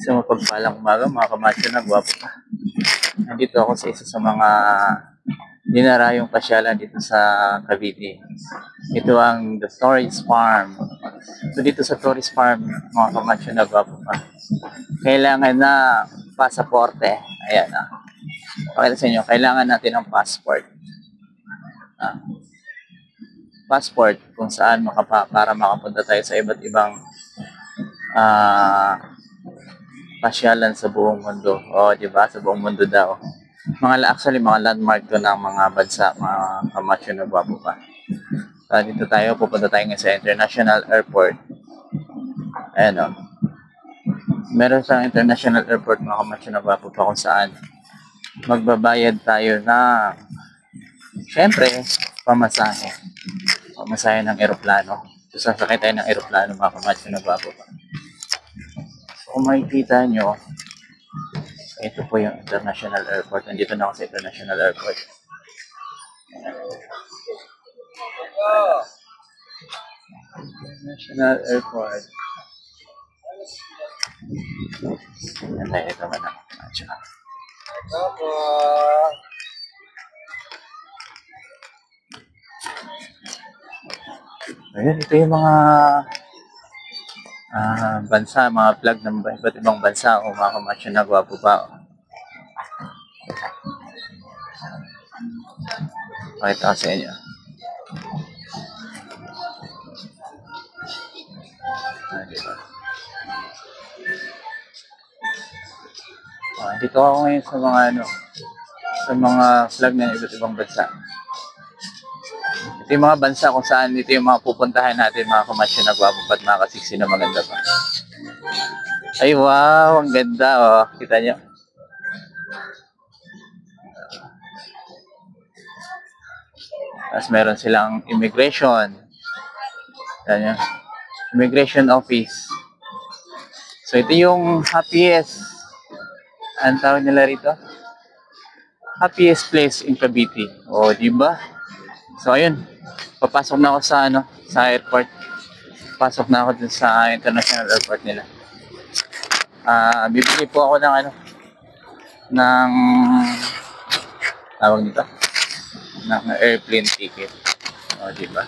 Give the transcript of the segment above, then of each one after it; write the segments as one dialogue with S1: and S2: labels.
S1: Sa mapagpalang umaga, mga kamatyo na gwapo pa. Nandito ako sa isa sa mga dinarayong pasyalan dito sa Cavite. Ito ang The Torres Farm. So dito sa Torres Farm, mga kamatyo na gwapo pa. Kailangan na pasaporte. Ayan na. Pakita sa inyo, kailangan natin ng passport. Passport kung saan para makapunta tayo sa iba't ibang pasyalan sa buong mundo. O, di ba? Sa buong mundo daw. Actually, mga landmark to ng mga bansa, mga kamatyo na gwapo pa. Dito tayo, pupunta tayo ngayon sa International Airport. Ayan o. Meron sa International Airport, mga kamatyo na gwapo pa, kung saan magbabayad tayo na syempre, pamasahe. Pamasahe ng eroplano. So, sasakay tayo ng eroplano, mga kamatyo na gwapo pa. So, kung makikita nyo, ito po yung International Airport. Nandito na ako sa International Airport. International Airport. Yan tayo ito man ang kamatyo. Ayan, ito yung mga bansa, mga flag ng iba't ibang bansa o mga kamatyo na gwapo pa. Pakita ko sa inyo. Diba? Dito ako ngayon sa mga sa mga flag ng iba't ibang bansa. Ito yung mga bansa kung saan ito yung mga pupuntahan natin, mga kamatyo na gwapo pa at mga kasiksi na maganda pa. Ay wow, ang ganda oh. Kita nyo? Tapos meron silang immigration. Kita nyo? Immigration office. So ito yung happiest, ang tawag nila rito? Happiest place in Cavite. O, diba? So ayun, papasok na ako sa airport. Pasok na ako dun sa International Airport nila. Bibili po ako ng tawag nito, ng airplane ticket. O, diba?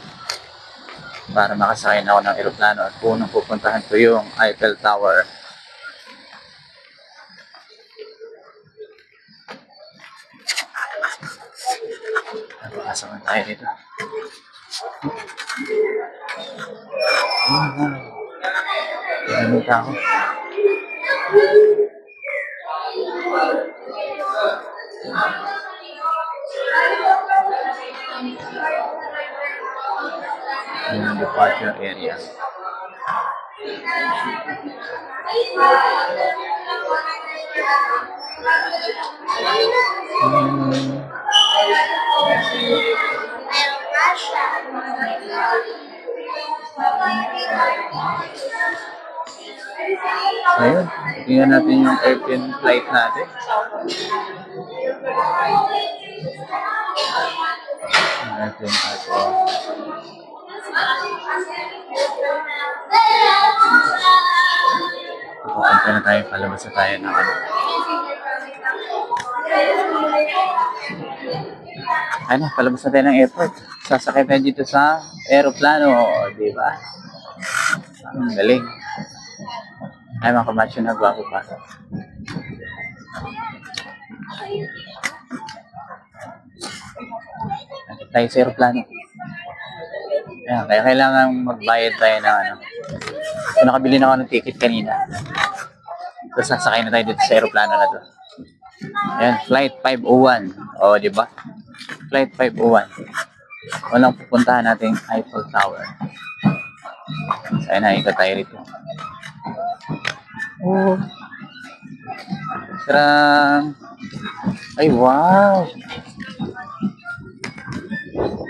S1: Para makasakay na ako ng eroplano at unang pupuntahan ko yung Eiffel Tower. Pasok na tayo dito. Ano tao? Yung departure area. Ayun, tingnan natin yung airplane flight natin. Airplane flight po. Pupunta na tayo, palabas na tayo ng palabas na tayo ng airport. Sasakay tayo dito sa aeroplano, di ba? Ang galing. Ay, mga kamatyo na gwapo pa. Nakita tayo sa aeroplano. Ayan, kaya kailangan magbayad tayo ng So, nakabili na ako ng ticket kanina. So, sasakay na tayo dito sa aeroplano na to. Ayan, flight 501. O, di ba? Flight 501. Walang pupuntahan natin Eiffel Tower. So, ayun, nakikita tayo rito. Oh. Tarang. Ay, wow.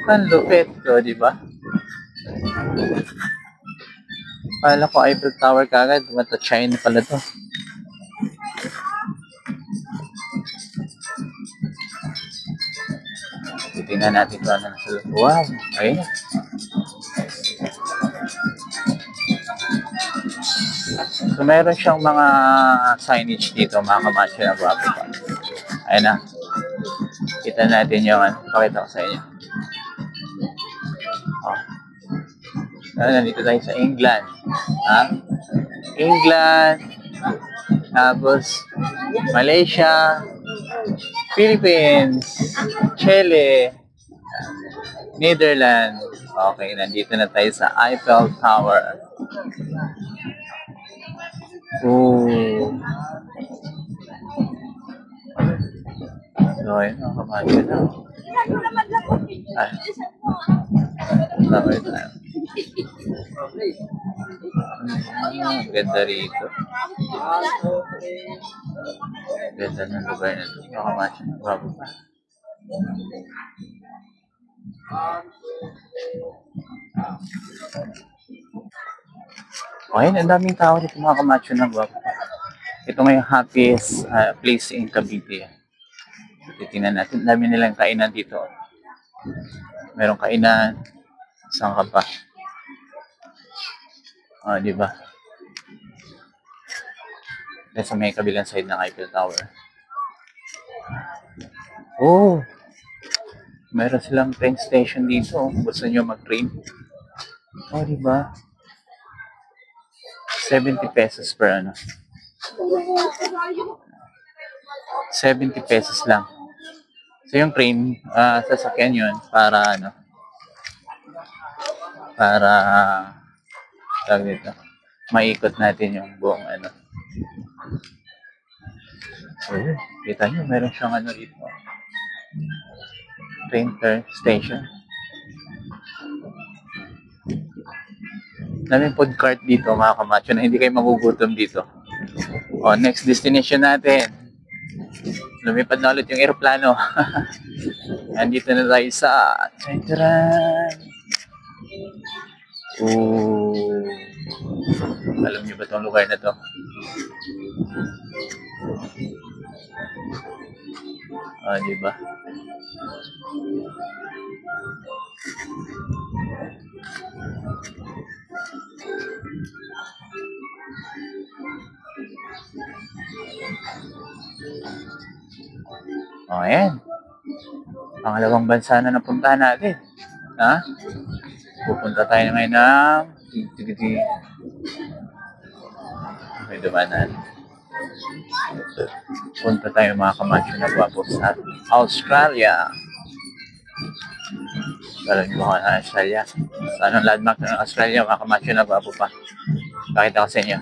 S1: Ang lupit to, di ba? Kala ko Eiffel Tower kagad. Mata China pala to. Titingnan natin kung ano nasa loob. Wow. Ayun. So, meron siyang mga signage dito, mga kamacho na gwapo pa. Ayun na. Kita natin yung ano. Pakita ko sa inyo. Oh. Nandito tayo sa England. Ha? England. Tapos, Malaysia. Philippines. Chile. Netherlands. Okay, nandito na tayo sa Eiffel Tower. Ooh. So, ayun, nakamacho na. Ay. Tower tayo. Ganda rito. Ganda ng lugar na ito. Nakamacho na. Bravo pa. Ayun, ang daming tao dito mga kamacho na gwapo. Ito nga yung happiest place in Cavite. Titingnan natin. Ang dami nilang kainan dito. Merong kainan. Saan ka pa? Di ba? Sa may kabilang side ng Eiffel Tower. Oh! Meron silang train station dito. Gusto nyo mag-train? Di ba? 70 pesos per ano. 70 pesos lang. So yung train, sasakyan yun para ano, para tawag dito, maikot natin yung buong ano. So yun, kita nyo, meron siyang ano dito. Train station. Daming food cart dito mga kamacho na hindi kayo magugutom dito. Next destination natin. Lumipad na ulit yung aeroplano. Nandito na tayo sa Tcharan. Alam niyo ba itong lugar na to? Diba? Ayan. Pangalawang bansa na napuntahan natin. Ha? Pupunta tayo ngayon ng may dumanan. Punta tayo mga kamacho na gwapo sa Australia. Alam niyo ba ang Australia? Sa anong landmark ng Australia mga kamacho na gwapo pa? Pakita ko sa inyo.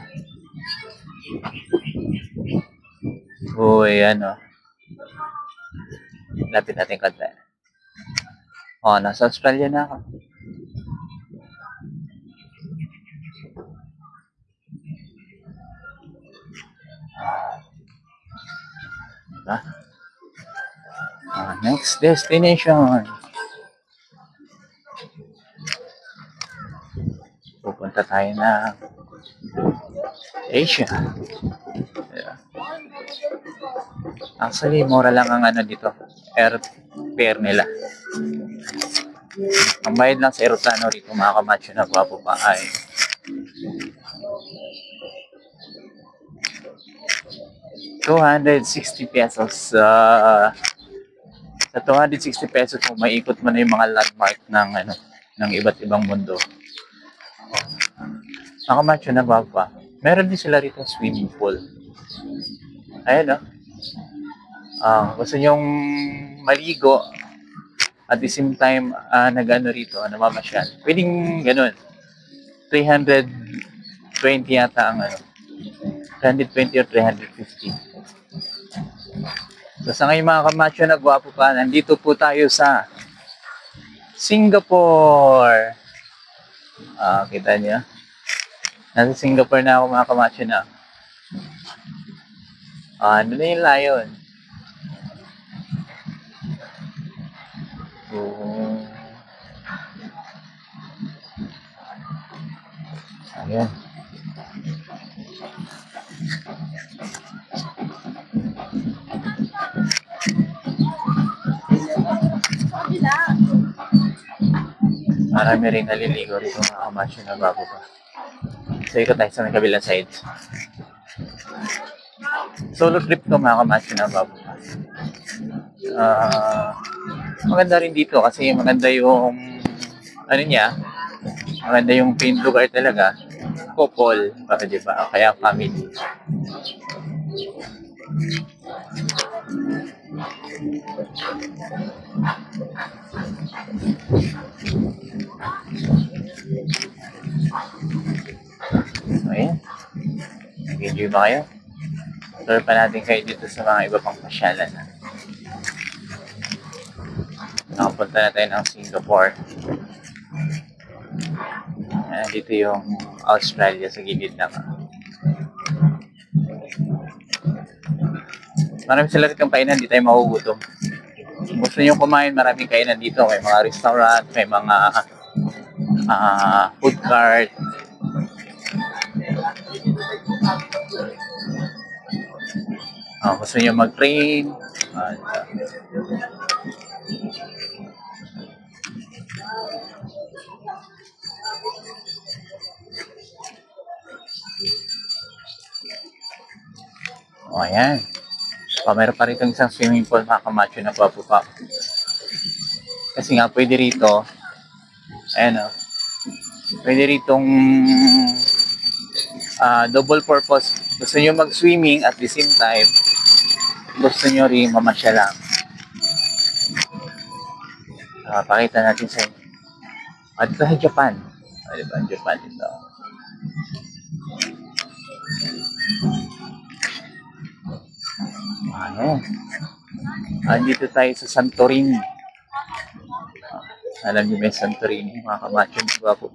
S1: Uy, ano. Lapit natin konti. Nasa Australia na ako. Next destination. Pupunta tayo na Asia. Yeah. Actually, mura lang ang ano dito. Airfare nila. Ang bayad lang sa aeroplano rito mga kamacho na gwapo pa ay ₱260 pesos. Sa 260 pesos mo maiikot mo na yung mga landmark ng ano ng iba't ibang mundo. Mga kamacho na gwapo pa. Meron din sila rito swimming pool. Ayan gusto nyong maligo at the same time nag-ano rito, namamasyal. Pwedeng ganun. 320 yata ang ano. 320 or 350. So sa ngayon mga kamacho na gwapo pa, nandito po tayo sa Singapore. Kita niyo? Nasa Singapore na ako mga kamacho na. Ano na yung lion? Ayan. Marami rin naliligo rito mga kamacho na bago pa. So ikot tayo sa may kabilang side. Solo trip ko mga kamacho na babo. Maganda rin dito kasi maganda yung ano niya, maganda yung paint lugar talaga. Couple, para di ba? Kaya family. So, ayan. Nag-enjoy ba kayo? Tour pa natin kayo dito sa mga iba pang pasyalan. Nakapunta na tayo ng Singapore. Dito yung Australia sa gilid naman. Marami sila rin kainan, di tayo mahugutom. Gusto nyo kumain, maraming kainan dito. May mga restaurant, may mga food cart. Gusto nyo mag-train. Ayan. Meron pa rin itong isang swimming pool, mga kamacho na papupa. Kasi nga, pwede rito. Ayan o. Pwede ritong double purpose. Gusto nyo mag-swimming at the same time, gusto nyo rin mamasya lang. Pakita natin sa inyo. Dito sa Japan. Diba? Japan ito. Dito tayo sa Santorini. Alam niyo may Santorini, mga kamacho, diba po?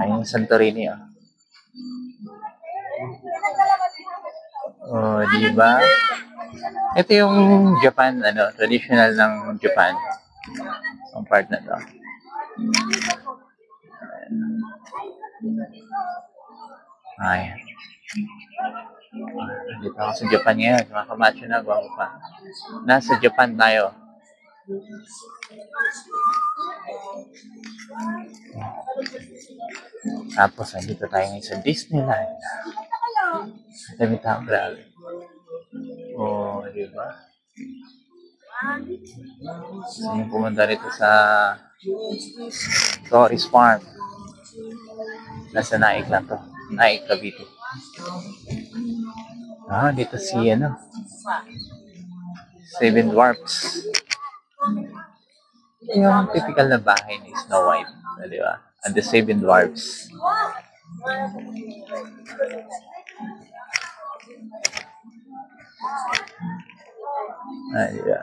S1: Ayun, Santorini, diba? Ito yung Japan, traditional ng Japan. Ang part na to. Ayan. Dito ako sa Japan ngayon, mga kamacho na, gwapo pa. Nasa Japan tayo. Tapos, nandito tayo ngayon sa Disneyland. Dami tao, grabe. Diba? Gusto nyo pumunta rito sa Torres Farm. Nasa Naik lang to. Naik, Cavite. Dito si, Seven Dwarfs. Yung typical na bahay ni Snow White. Di ba? And the Seven Dwarfs. Diba?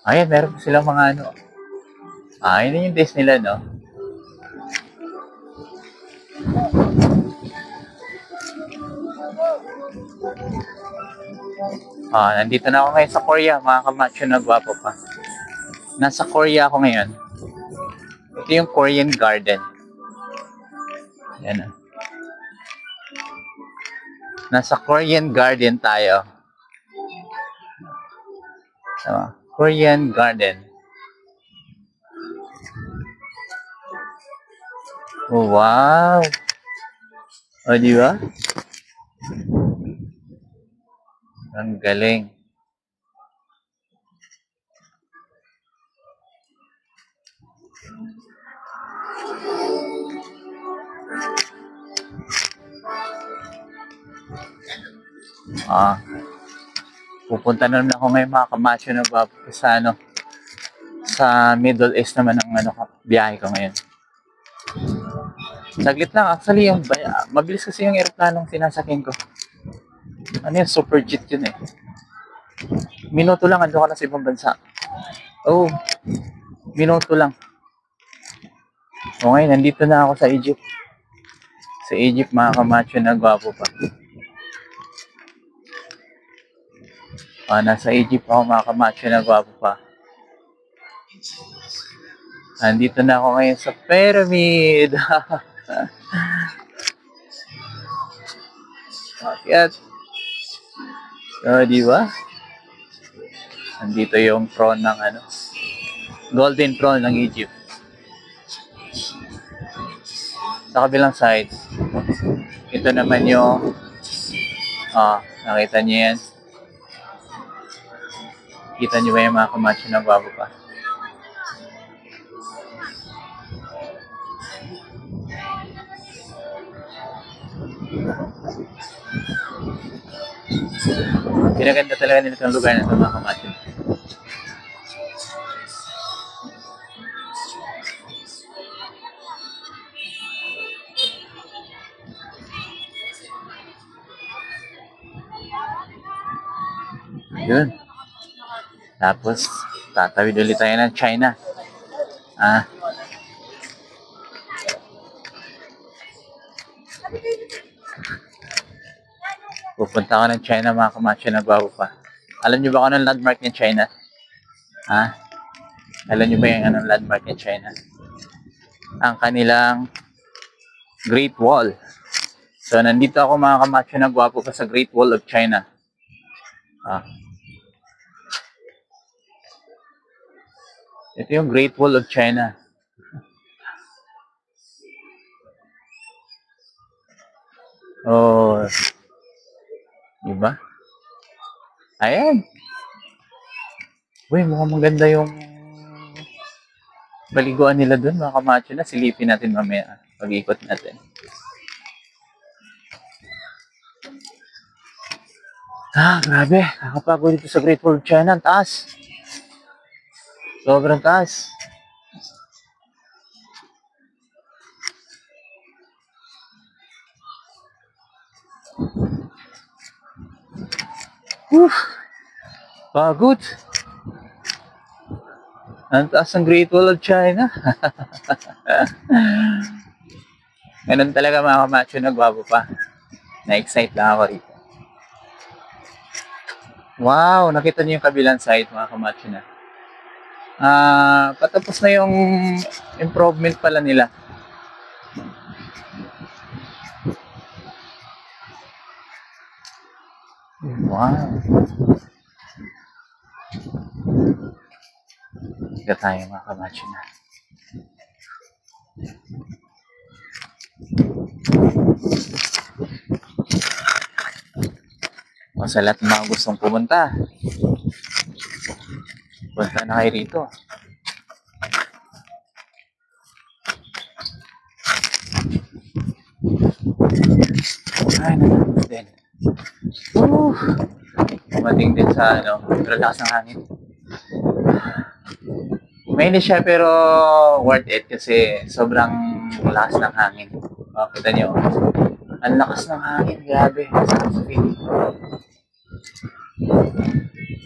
S1: Ayan, meron silang mga yun yung Disneyland, no? Nandito na ako ngayon sa Korea, mga kamacho na gwapo pa. Nasa Korea ako ngayon. Ito yung Korean Garden. Yan. Nasa Korean Garden tayo. Korean Garden. Wow! Di ba? Ang galing. Pupunta na naman ako ngayon, mga kamacho na gwapo sa sa Middle East naman ang biyahe ko ngayon. Saglit lang, actually yung mabilis kasi yung aeroplanong sinasakyan ko. Super jet yun eh. Minuto lang, ando ka na sa ibang bansa. Minuto lang. Ngayon, nandito na ako sa Egypt. Sa Egypt, mga kamacho na gwapo pa. Nasa Egypt ako, mga kamacho na gwapo pa. Nandito na ako ngayon sa pyramid. Bakit? Di ba? Nandito yung throne ng golden throne ng Egypt. Sa kabilang side, ito naman yung, nakita niyo yan? Kita niyo ba yung mga kamacho na gwapo pa? Pinaganda talaga nila itong lugar na ito, mga kamacho. Yun. Tapos, tatawid ulit tayo ng China. Pupunta ako ng China, mga kamacho na gwapo pa. Alam niyo ba kung anong landmark ng China? Alam niyo ba yung anong landmark ng China? Ang kanilang Great Wall. So, nandito ako, mga kamacho na gwapo pa, sa Great Wall of China. Ito yung Great Wall of China. Oh, diba? Ayan. Uy, mukhang maganda yung baliguan nila dun, mga kamacho na. Silipin natin mamaya pag-ikot natin. Grabe. Nakapagod dito sa Great Wall of China. Ang taas. Sobrang taas. Pagod. Ang taas ng Great Wall of China. Ganun talaga, mga kamacho na gwapo pa. Na-excite lang ako rito. Wow, nakita niyo yung kabilang side, mga kamacho na. Patapos na yung improvement pala nila. Wow. Higa tayo, mga kamacho na. Sa lahat ng mga gustong pumunta, punta na kayo rito. Ay, nalabas din. Kumating din sa relax ng hangin. Mainit siya pero worth it kasi sobrang lakas ng hangin. Kita nyo, ang lakas ng hangin, grabe. Sa feeling.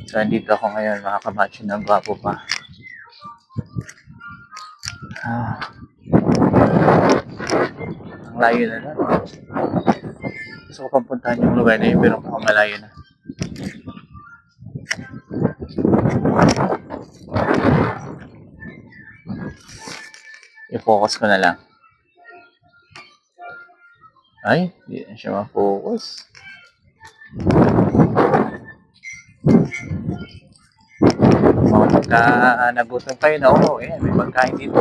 S1: So, andito ako ngayon, mga kamacho na gwapo pa. Ang layo na lang. Gusto ko pang puntahan yung lugar na yun, pero mukhang malayo na. I-focus ko na lang. Ay, hindi na siya ma-focus. Pagka nagutom kayo na, may pagkain dito.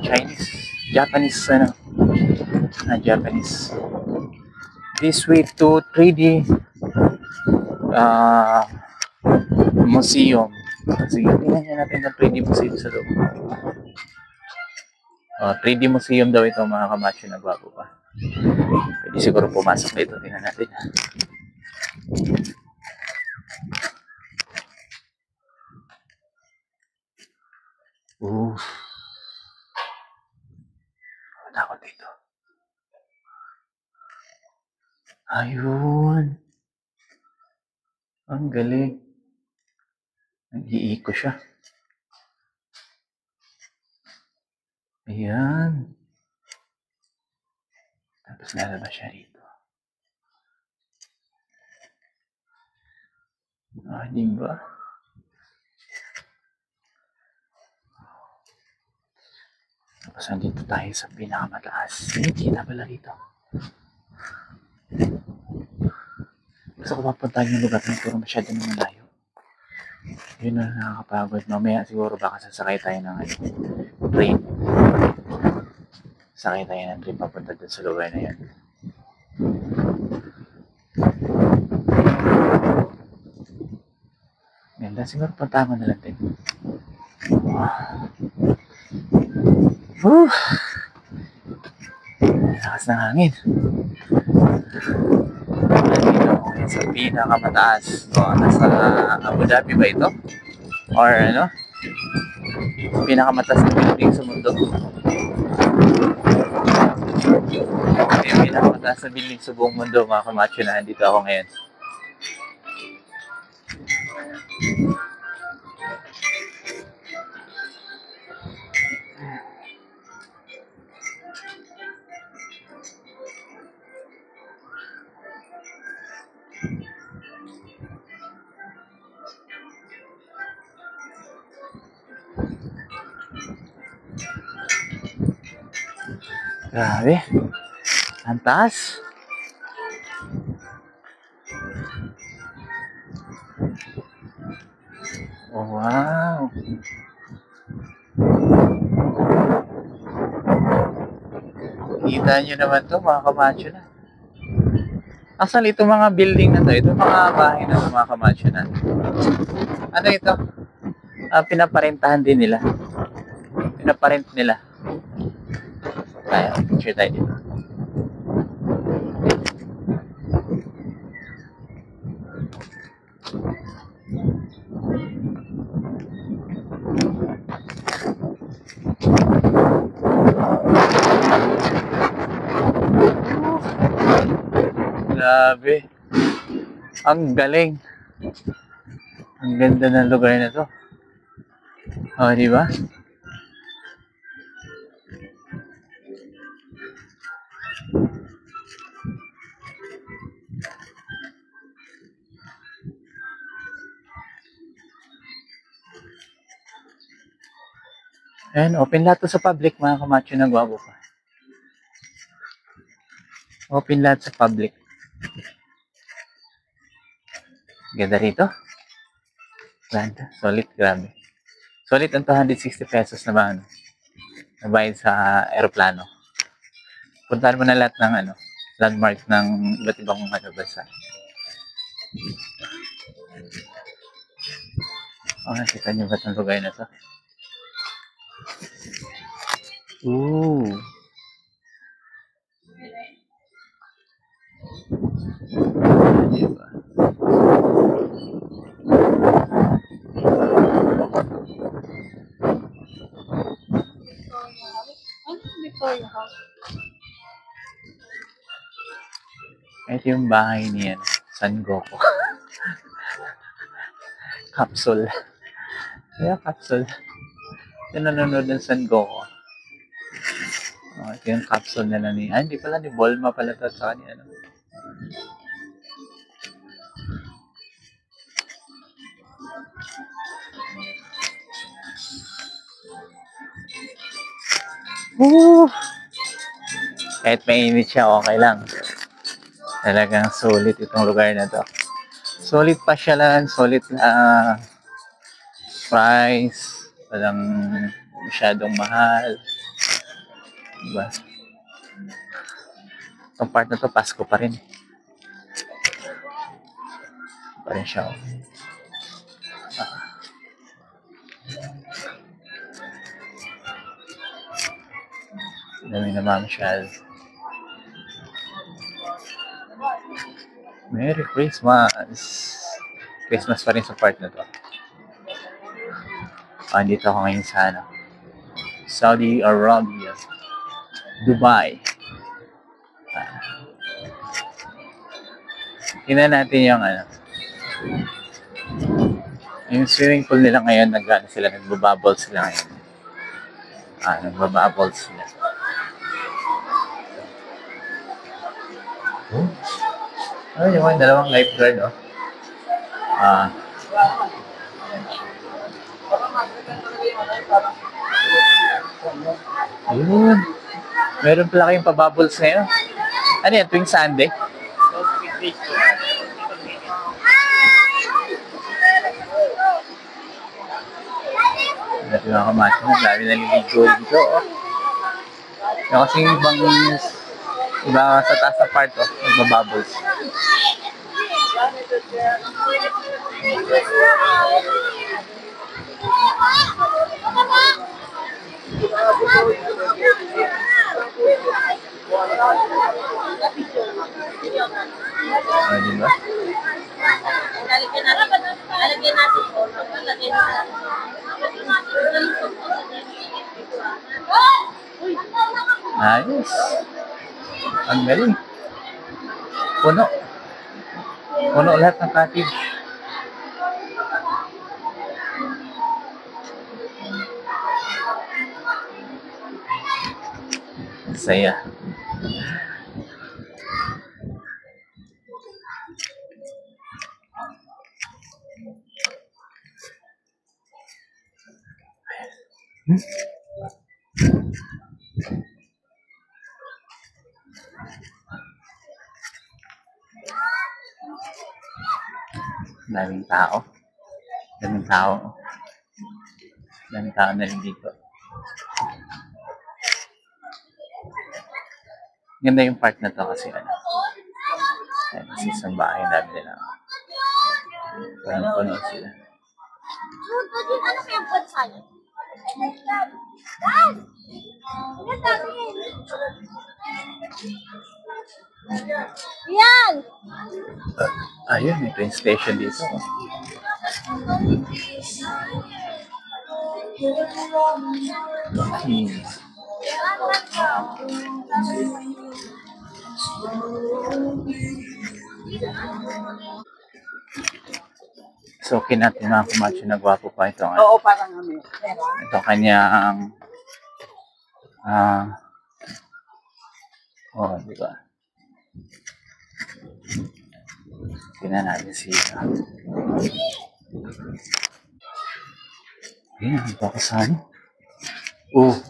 S1: Chinese, Japanese, Japanese. This way to 3D museum. Sige, tingnan natin ang 3D museum sa loob. 3D museum daw ito, mga kamacho na gwapo pa. Pwede siguro pumasok dito. Tingnan natin. Takot dito. Ayun. Ang galing. Nag-iiko siya. Ayan. Tapos lalabas siya rito. Diba? Tapos nandito tayo sa pinakamataas. Hindi na pala rito. Gusto ko papuntahan yung lugar na pero masyado na malayo. Yun na nakakapagod. Mamaya siguro baka sasakay tayo ng train. Sakay tayo ng trip papunta dun sa lugar na yan. Ganda, siguro punta ko na lang din. Lakas ng hangin. Nandito ako ngayon sa pinakamataas. Nasa Abu Dhabi ba ito? Or ano? Pinakamataas na building sa mundo. Yung pinakamataas na building sa buong mundo, mga kamacho, na nandito ako ngayon. Grabe. Ang taas. Oh, wow. Kita nyo naman to, mga kamacho na. Actually, itong mga building na to, itong mga bahay na to, mga kamacho na. Ano ito? Pinaparentahan din nila. Pinaparent nila. Kaya, picture tayo dito. Grabe. Ang galing. Ang ganda ng lugar na to. Oh, di ba? Ayan, open lahat to sa public, mga kamacho na gwapo pa. Open lahat sa public. Ganda rito. Ganda. Solid, grabe. Solid ang 260 pesos na ba, ano? Nabayad sa aeroplano. Puntahan mo na lahat ng ano, landmark ng iba't ibang mga bansa. Oh, nakita niyo ba itong lugar na to? Ooh. Diba? Ito yung bahay niya, San Goku. Capsule. Yeah, capsule. Yung nanonood ng San Goku. Oh, ito yung capsule nila ni... hindi pala, ni Bulma pala ito sa kanya. Ano. Woo! Kahit mainit siya, okay lang. Talagang solid itong lugar na to. Solid pasyalan, solid price, walang masyadong mahal. Diba? Itong part na to, Pasko pa rin. Pa rin siya. Dami na mamasyal. Merry Christmas! Christmas pa rin sa part na to. Andito ako ngayon sa ano, Saudi Arabia, Dubai. Tingnan natin yung ano, yung swimming pool nila ngayon, nagbabubble sila ngayon. Nagbabubble sila. Ano yung dalawang lifeguard, oh. Yun. Meron pala kayong pabubbles ngayon. Ano yan, tuwing Sunday? Dati mga kamacho na, dami naliligo dito, oh. Yung kasi yung ibang iba sa taas na part, oh, nagbabubbles. Ah, di ba?
S2: Lalagyan natin po. Lalagyan natin.
S1: Ayos. Ang galing. Puno. Puno lahat ng cottage. Saya. Daming tao. Daming tao. Daming tao na rin dito. Ganda yung part na to kasi ano. Ayan, kasi isang bahay dami nila. Puno sila.
S2: Ano kaya po sa'yo? Yan!
S1: Ayun, may train station dito. So, natin mga kumacho na gwapo pa ito.
S3: Oo, parang ano.
S1: Ito kanyang di ba? Tingnan natin siya. Ayan, ito ako sa ano.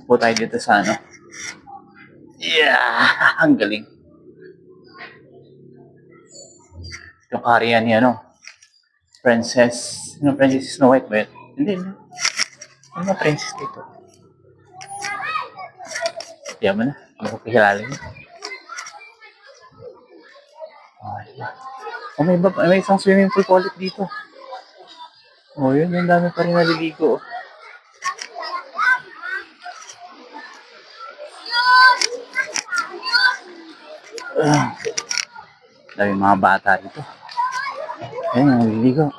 S1: Po tayo dito sa ano. Yeah! Ang galing. Yung karya ni ano. Princess Snow White ba yun? Hindi. Ano na princess dito? Diyan mo na. Hindi ko kakilala yun. Oh, may isang swimming pool po ulit dito. Oh, yun. Yung dami pa rin naliligo. Dami mga bata dito. Ayun, naliligo.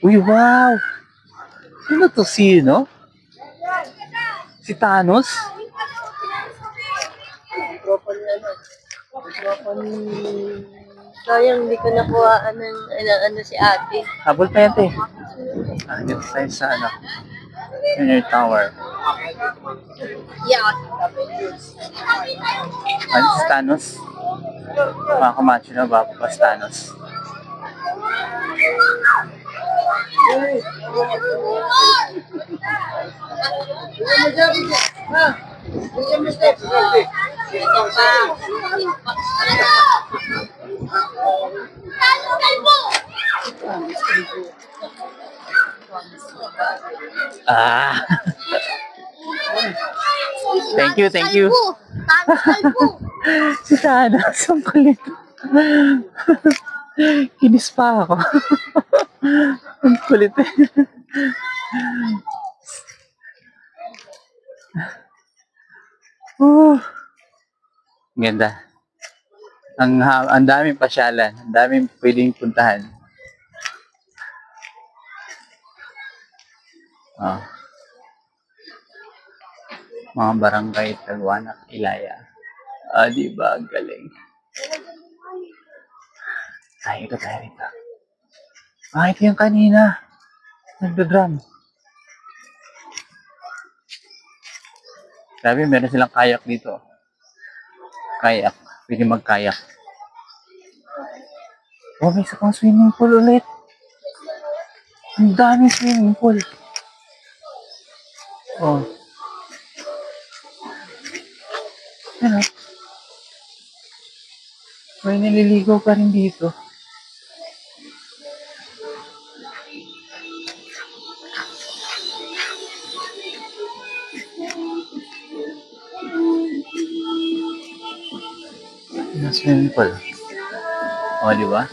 S1: Uy, wow! Sino to? Sino? Si Thanos?
S2: Sayang, hindi ko nakuha ano si ate.
S1: Habol pa yan, te. Dito tayo sa ano. Inner Tower.
S2: Yeah.
S1: Ano si Thanos? Mga kamacho na ba pa si Thanos? Ah. Thank you. Si Thanos, ang kulit. Kinis pa ako. Ang kulit. Ganda. Ang daming pasyalan, ang daming pwedeng puntahan. Mga barangay Talwanak, Ilaya. Di ba? Galing. Ay, ito tayo rito. Ito yung kanina. Nagda-drum. Sabi, meron silang kayak dito. Kayak. Pwede mag-kayak. Oh, may isa pang swimming pool ulit. Ang daming swimming pool. Oh. Ano? May naliligo pa rin dito. Yung swimming pool. O, di ba?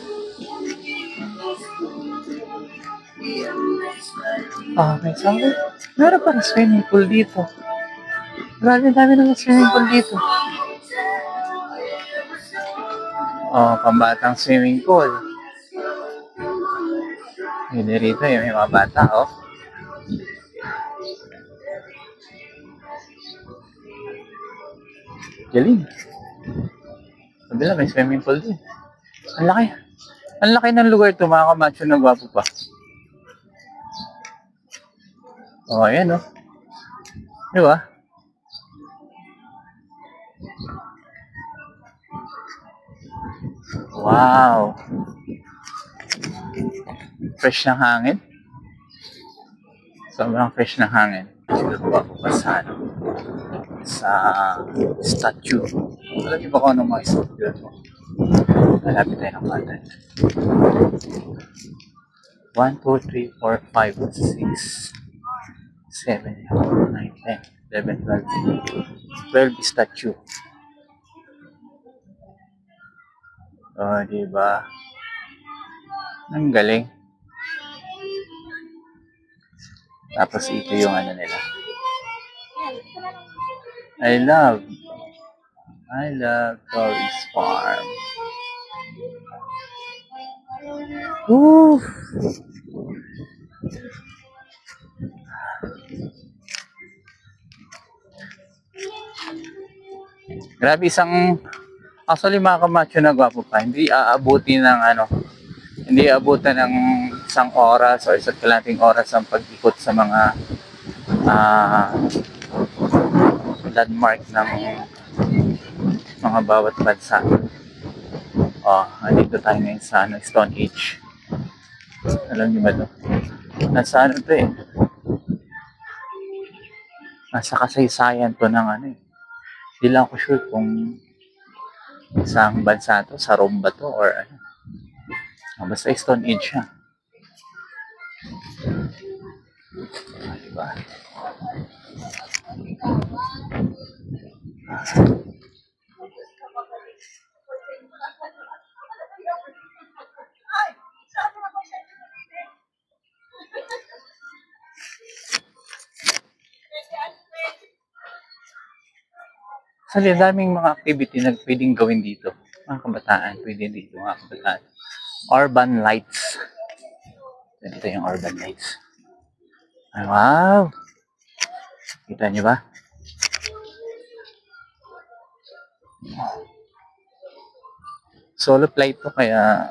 S1: May sabi. Meron pa swimming pool dito. Grabe, dami naman swimming pool dito. Pambatang swimming pool. Hindi rito yung may mga bata, Galing. Kabila, may swimming pool din. Ang laki. Ang laki ng lugar to, mga kamacho na gwapo pa. Ayan, Di ba? Wow. Fresh ng hangin. Sobrang fresh ng hangin. Gwapo pa sa statue. Alam niyo ba kung anong mga statue ito? Malapit tayo ng bata. 1, 2, 3, 4, 5, 6, 7, 8, 9, 10, 11, 12. 12 statue. Diba? Ang galing. Tapos ito yung ano nila. I love Toys Farm. Woo! Grabe, actually mga kamacho na gwapo pa, hindi aabutin ng isang oras o isa't kalating oras ang pag-ikot sa mga landmark ng mga bawat bansa. Andito tayo ngayon sa Stone Age. Alam niyo ba ito? Nasa nasa kasaysayan to ng Hindi lang ako sure kung isang bansa to, sa Rome ba to or ano. Basta Stone Age siya. Diba? Actually, daming mga activity na pwedeng gawin dito. Mga kabataan, pwede dito mga kabataan. Urban lights. Ito yung urban lights. Wow! Kita niyo ba? Solo flight to kaya